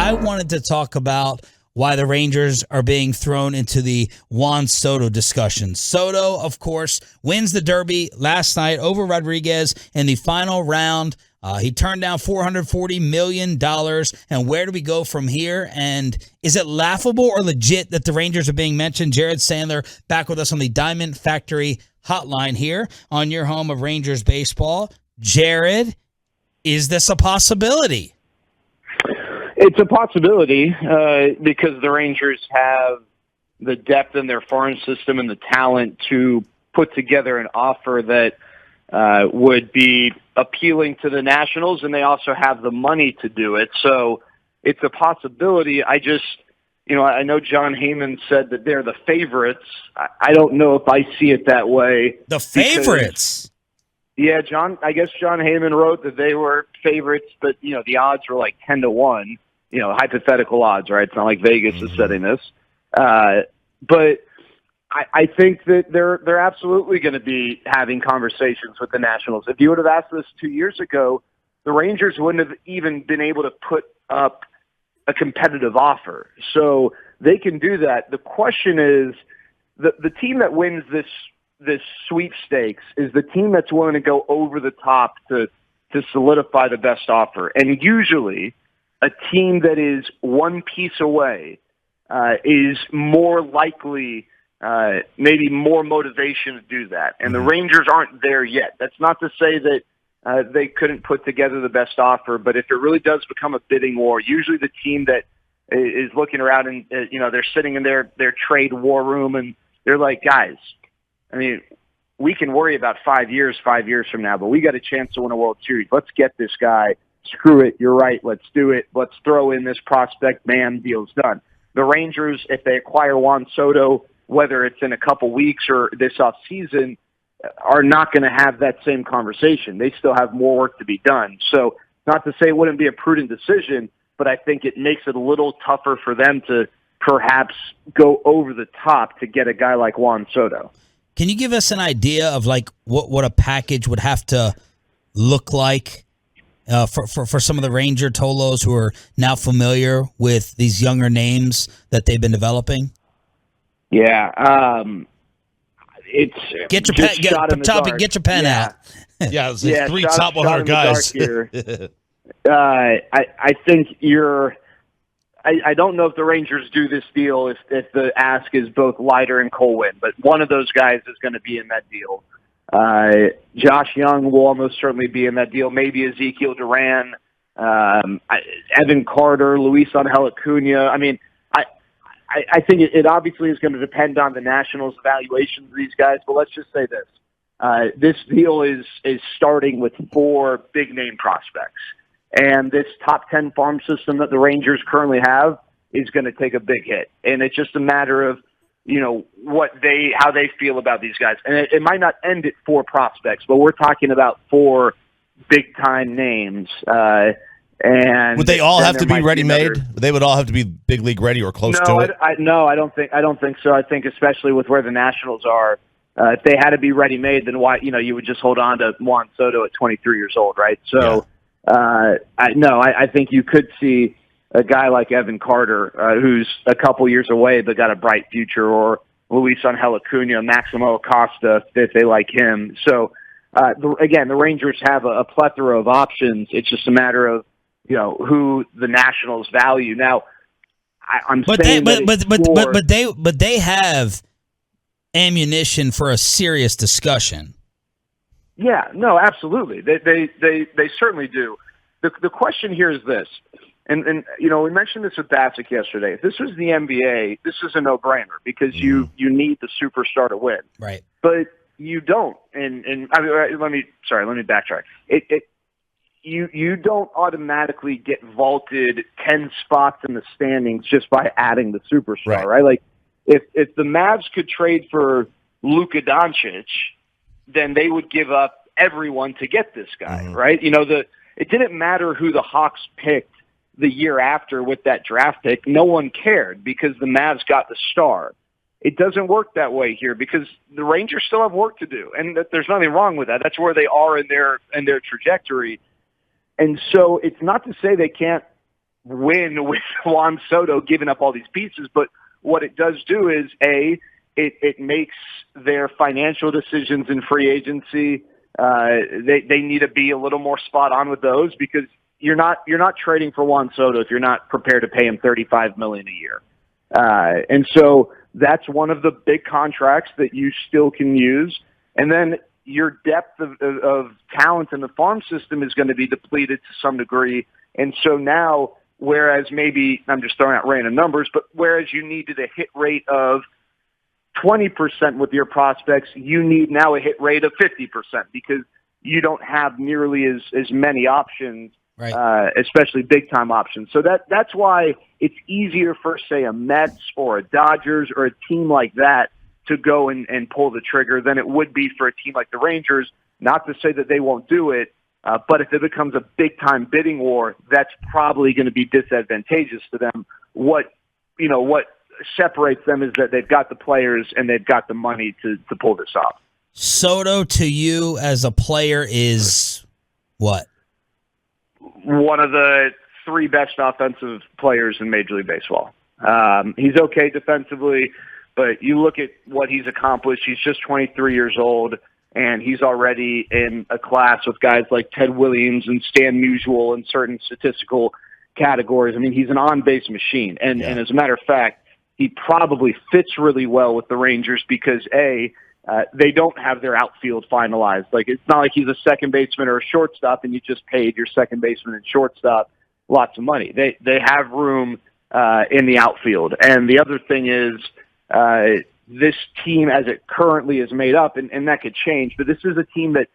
I wanted to talk about why the Rangers are being thrown into the Juan Soto discussion. Soto, of course, wins the Derby last night over Rodriguez in the final round. He turned down $440 million. And where do we go from here? And is it laughable or legit that the Rangers are being mentioned? Jared Sandler back with us on the Diamond Factory hotline here on your home of Rangers baseball. Jared, is this a possibility? It's a possibility because the Rangers have the depth in their farm system and the talent to put together an offer that would be appealing to the Nationals, and they also have the money to do it. So it's a possibility. I know John Heyman said that they're the favorites. I don't know if I see it that way. The favorites? Yeah, I guess John Heyman wrote that they were favorites, but, the odds were like 10-1, hypothetical odds, right? It's not like Vegas is setting this. But I think that they're absolutely going to be having conversations with the Nationals. If you would have asked this 2 years ago, the Rangers wouldn't have even been able to put up a competitive offer. So they can do that. The question is, the team that wins this sweepstakes is the team that's willing to go over the top to solidify the best offer. And usually a team that is one piece away is more likely, maybe more motivation to do that. And the Rangers aren't there yet. That's not to say that they couldn't put together the best offer, but if it really does become a bidding war, usually the team that is looking around and, they're sitting in their trade war room and they're like, guys, I mean, we can worry about 5 years from now, but we got a chance to win a World Series. Let's get this guy. Screw it. You're right. Let's do it. Let's throw in this prospect. Bam, deal's done. The Rangers, if they acquire Juan Soto, whether it's in a couple weeks or this offseason, are not going to have that same conversation. They still have more work to be done. So not to say it wouldn't be a prudent decision, but I think it makes it a little tougher for them to perhaps go over the top to get a guy like Juan Soto. Can you give us an idea of like what a package would have to look like for some of the Ranger Tolos who are now familiar with these younger names that they've been developing? Yeah, it's get your pen. Get your pen out. Yeah, it's three top 100 guys. I think I don't know if the Rangers do this deal if the ask is both Leiter and Colwyn, but one of those guys is going to be in that deal. Josh Young will almost certainly be in that deal. Maybe Ezekiel Duran, Evan Carter, Luis Angel Acuna. I mean, I think it obviously is going to depend on the Nationals' evaluation of these guys, but let's just say this. This deal is starting with 4 big-name prospects. And this top 10 farm system that the Rangers currently have is going to take a big hit. And it's just a matter of, how they feel about these guys. And it might not end at 4 prospects, but we're talking about 4 big-time names. And would they all have to be ready-made? They would all have to be big league ready or close to it? No, I don't think so. I think especially with where the Nationals are, if they had to be ready-made, then why? You would just hold on to Juan Soto at 23 years old, right? So. Yeah. I think you could see a guy like Evan Carter, who's a couple years away but got a bright future, or Luis Angel Acuna, Maximo Acosta, if they like him. So, the Rangers have a plethora of options. It's just a matter of who the Nationals value. Now, they have ammunition for a serious discussion. Yeah, no, absolutely. They certainly do. The question here is this, and we mentioned this with Bassick yesterday. If this was the NBA, this is a no-brainer because you need the superstar to win. Right. But you don't. And let me backtrack. You don't automatically get vaulted 10 spots in the standings just by adding the superstar, right? Like if the Mavs could trade for Luka Doncic, then they would give up everyone to get this guy, right? It didn't matter who the Hawks picked the year after with that draft pick. No one cared because the Mavs got the star. It doesn't work that way here because the Rangers still have work to do, and there's nothing wrong with that. That's where they are in their trajectory. And so it's not to say they can't win with Juan Soto giving up all these pieces. But what it does do is, it makes their financial decisions in free agency. They need to be a little more spot on with those, because you're not trading for Juan Soto if you're not prepared to pay him $35 million a year. And so that's one of the big contracts that you still can use. And then your depth of talent in the farm system is going to be depleted to some degree. And so now, whereas maybe, I'm just throwing out random numbers, but whereas you needed a hit rate of 20% with your prospects, you need now a hit rate of 50%, because you don't have nearly as many options, right. Especially big-time options. So that's why it's easier for, say, a Mets or a Dodgers or a team like that to go and pull the trigger than it would be for a team like the Rangers. Not to say that they won't do it, but if it becomes a big-time bidding war, that's probably going to be disadvantageous to them. What separates them is that they've got the players and they've got the money to pull this off. Soto, to you as a player, is what? One of the three best offensive players in Major League Baseball. He's okay defensively, but you look at what he's accomplished. He's just 23 years old, and he's already in a class with guys like Ted Williams and Stan Musial in certain statistical categories. I mean, he's an on-base machine. And as a matter of fact, he probably fits really well with the Rangers because, they don't have their outfield finalized. Like, it's not like he's a second baseman or a shortstop and you just paid your second baseman and shortstop lots of money. They have room in the outfield. And the other thing is, this team as it currently is made up, and that could change, but this is a team that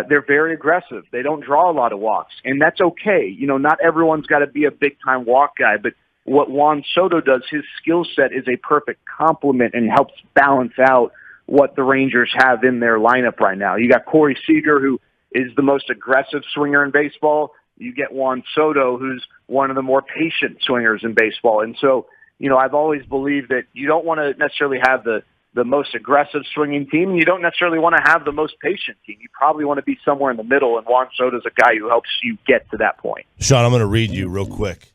they're very aggressive. They don't draw a lot of walks, and that's okay. You know, not everyone's got to be a big-time walk guy, but what Juan Soto does, his skill set is a perfect complement and helps balance out what the Rangers have in their lineup right now. You got Corey Seager, who is the most aggressive swinger in baseball. You get Juan Soto, who's one of the more patient swingers in baseball. And so, you know, I've always believed that you don't want to necessarily have the most aggressive swinging team, and you don't necessarily want to have the most patient team. You probably want to be somewhere in the middle, and Juan Soto's a guy who helps you get to that point. Sean, I'm going to read you real quick.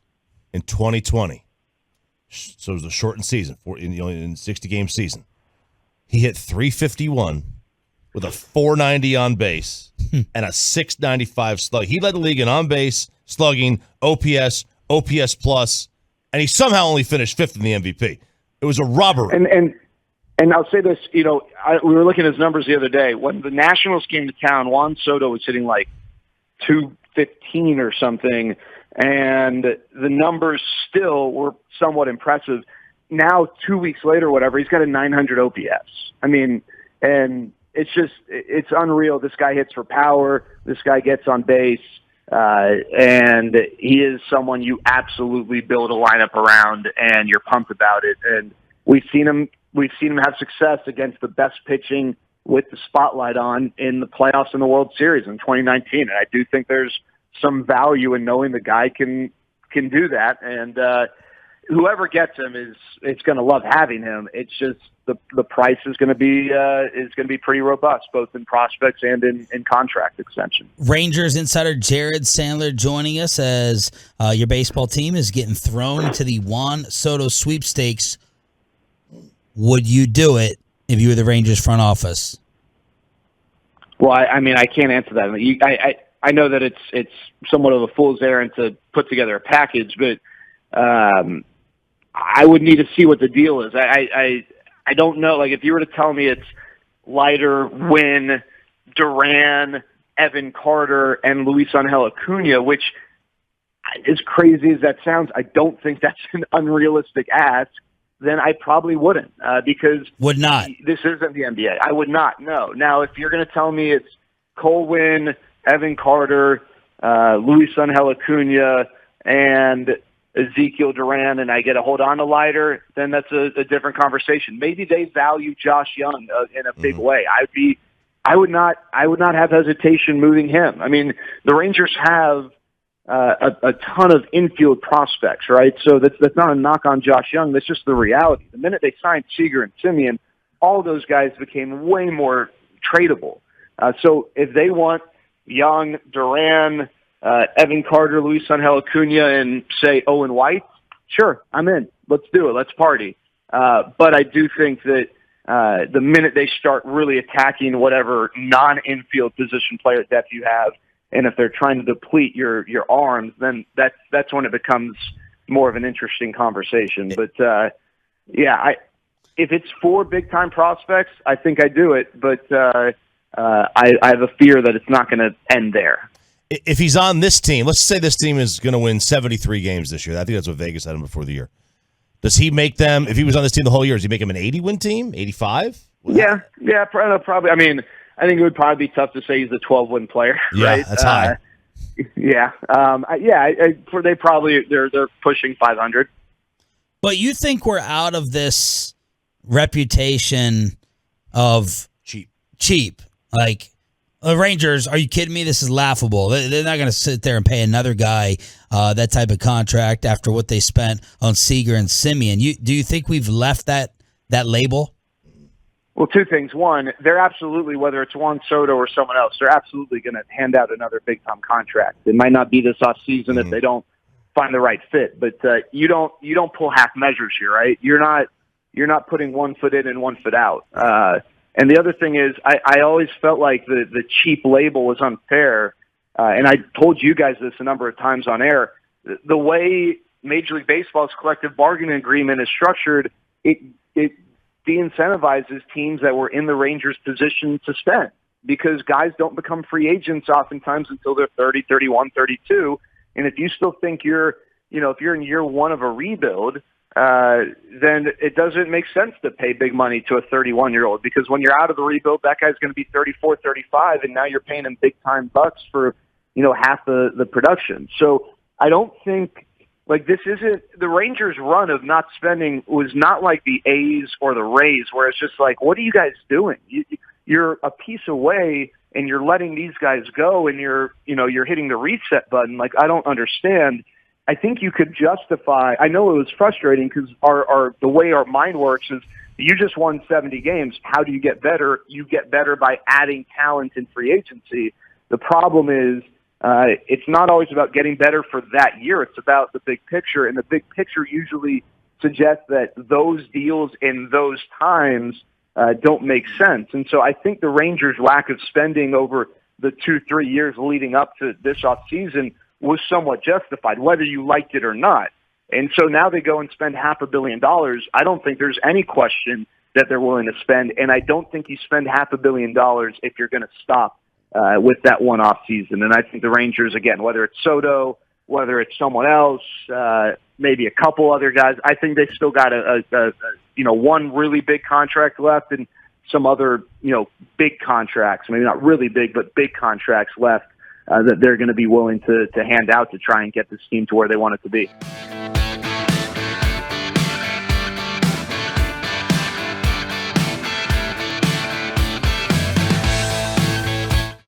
In 2020, so it was a shortened season, in 60-game season, he hit .351 with a .490 on base and a .695 slug. He led the league in on base, slugging, OPS, OPS plus, and he somehow only finished fifth in the MVP. It was a robbery. And I'll say this, we were looking at his numbers the other day. When the Nationals came to town, Juan Soto was hitting like .215 or something, and the numbers still were somewhat impressive. Now, 2 weeks later, whatever, he's got a 900 OPS. I mean, and it's unreal. This guy hits for power. This guy gets on base. And he is someone you absolutely build a lineup around, and you're pumped about it. And we've seen him have success against the best pitching with the spotlight on in the playoffs in the World Series in 2019. And I do think there's some value in knowing the guy can do that. And whoever gets him it's going to love having him. It's just the price is going to be pretty robust, both in prospects and in contract extension. Rangers insider Jared Sandler joining us as your baseball team is getting thrown into the Juan Soto sweepstakes. Would you do it if you were the Rangers front office? Well, I mean, I can't answer that. I know that it's somewhat of a fool's errand to put together a package, but I would need to see what the deal is. I don't know. Like, if you were to tell me it's Leiter, Wynn, Duran, Evan Carter, and Luis Angel Acuna, which, as crazy as that sounds, I don't think that's an unrealistic ask, then I probably wouldn't, because would not. This isn't the NBA. I would not, no. Now, if you're going to tell me it's Cole Wynn, Evan Carter, Luis Angel Acuna, and Ezekiel Duran, and I get a hold on to Leiter, then that's a different conversation. Maybe they value Josh Young in a big way. I would not have hesitation moving him. I mean, the Rangers have a ton of infield prospects, right? So that's not a knock on Josh Young. That's just the reality. The minute they signed Seager and Simeon, all those guys became way more tradable. So if they want Young, Duran, Evan Carter, Luis Angel Acuna, and say Owen White, sure, I'm in. Let's do it. Let's party. But I do think that the minute they start really attacking whatever non-infield position player depth you have, and if they're trying to deplete your arms, then that's when it becomes more of an interesting conversation. But if it's 4 big-time prospects, I think I do it. But I have a fear that it's not going to end there. If he's on this team, let's say this team is going to win 73 games this year. I think that's what Vegas had him before the year. Does he make them, if he was on this team the whole year, does he make him an 80-win team, 85? Yeah, probably. I mean, I think it would probably be tough to say he's a 12-win player. Yeah, right? That's high. They're pushing 500. But you think we're out of this reputation of cheap? Like, the Rangers, are you kidding me? This is laughable. They're not going to sit there and pay another guy that type of contract after what they spent on Seager and Simeon. Do you think we've left that label? Well, 2 things. One, they're absolutely, whether it's Juan Soto or someone else, they're absolutely going to hand out another big-time contract. It might not be this offseason if they don't find the right fit, but you don't pull half measures here, right? You're not putting 1 foot in and 1 foot out. And the other thing is, I always felt like the cheap label was unfair, and I told you guys this a number of times on air. The way Major League Baseball's collective bargaining agreement is structured, it de-incentivizes teams that were in the Rangers' position to spend, because guys don't become free agents oftentimes until they're 30, 31, 32. And if you still think if you're in year 1 of a rebuild, then it doesn't make sense to pay big money to a 31-year-old, because when you're out of the rebuild, that guy's going to be 34, 35, and now you're paying him big-time bucks for, half the production. So I don't think, this isn't – the Rangers' run of not spending was not like the A's or the Rays, where it's just like, what are you guys doing? You're a piece away, and you're letting these guys go, and you're hitting the reset button. I don't understand. I think you could justify. I know it was frustrating because the way our mind works is you just won 70 games. How do you get better? You get better by adding talent in free agency. The problem is it's not always about getting better for that year. It's about the big picture, and the big picture usually suggests that those deals in those times don't make sense. And so I think the Rangers' lack of spending over the 2-3 years leading up to this offseason was somewhat justified, whether you liked it or not. And so now they go and spend $500 million. I don't think there's any question that they're willing to spend, and I don't think you spend $500 million if you're going to stop with that one off season. And I think the Rangers, again, whether it's Soto, whether it's someone else, maybe a couple other guys, I think they still got a one really big contract left and some other big contracts, maybe not really big, but big contracts left that they're going to be willing to hand out to try and get this team to where they want it to be.